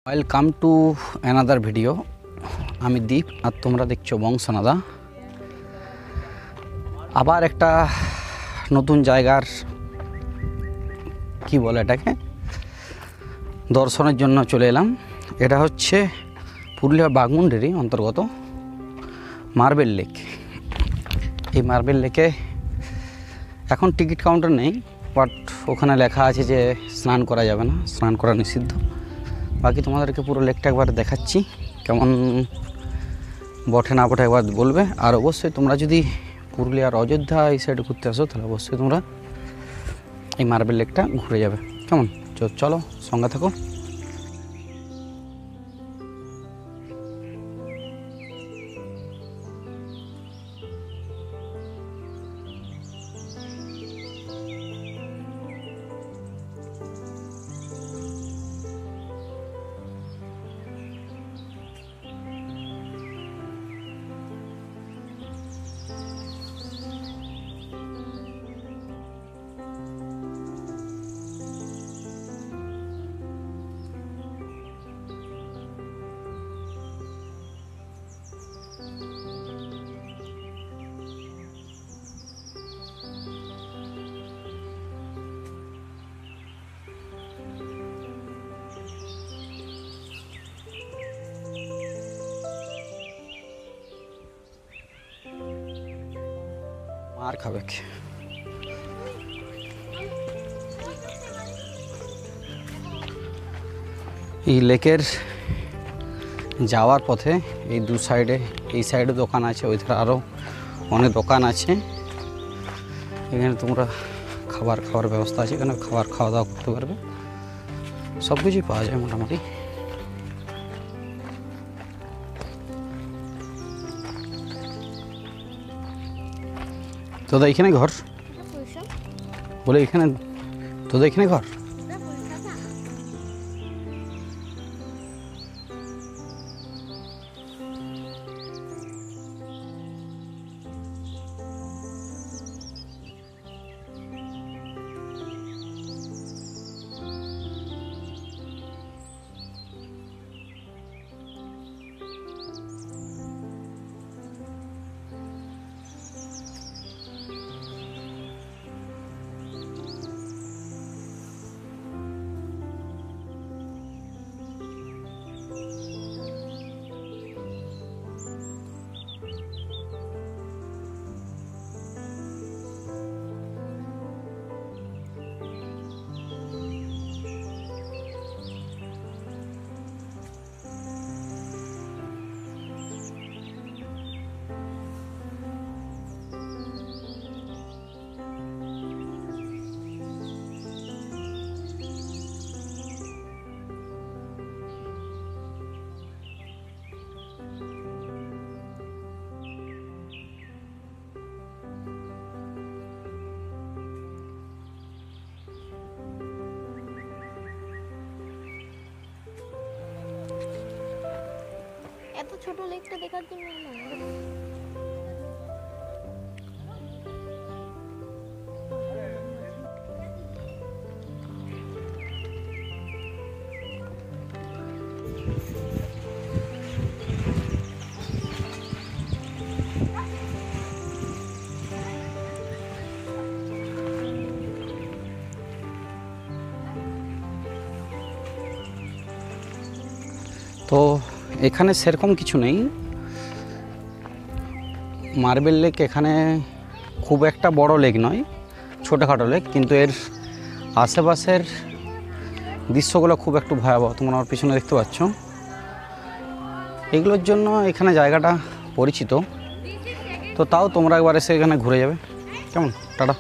Welcome to another video. আমি দীপ আর তোমরা দেখছো বংশনাদা। আবার একটা নতুন জায়গার কি বলে এটাকে দর্শনের জন্য চলে এলাম। এটা হচ্ছে পুরুলিয়া বাঘমুন্ডিরই অন্তর্গত মার্বেল লেক। এই মার্বেল লেকে এখন টিকিট কাউন্টার নেই, বাট ওখানে লেখা আছে যে স্নান করা যাবে না, স্নান করা নিষিদ্ধ। বাকি তোমাদেরকে পুরো লেকটা একবার দেখাচ্ছি, কেমন বটে না বটে একবার বলবে। আর অবশ্যই তোমরা যদি পুরুলিয়ার অযোধ্যা এই সাইডে ঘুরতে আসো তাহলে অবশ্যই তোমরা এই মার্বেল লেকটা ঘুরে যাবে। কেমন? চলো সঙ্গে থাকো। মার খাবে। এই লেকের যাওয়ার পথে এই দু সাইডে, এই সাইডে দোকান আছে, ওই ধারে আরও অনেক দোকান আছে। এখানে তোমরা খাওয়ার ব্যবস্থা আছে, এখানে খাওয়া দাওয়া করতে পারবে, সব কিছুই পাওয়া যায় মোটামুটি। তোদের এখানে ঘর বলে, এখানে তোদের এখানে ঘর? এত ছোট লেকটা দেখার জন্য তো এখানে সেরকম কিছু নেই। মার্বেল লেক এখানে খুব একটা বড় লেক নয়, ছোটোখাটো লেক, কিন্তু এর আশেপাশের দৃশ্যগুলো খুব একটু ভয়াবহ। তোমরা আমার পিছনে দেখতে পাচ্ছ, এগুলোর জন্য এখানে জায়গাটা পরিচিত। তো তাও তোমরা একবার এসে এখানে ঘুরে যাবে। কেমন? টাটা।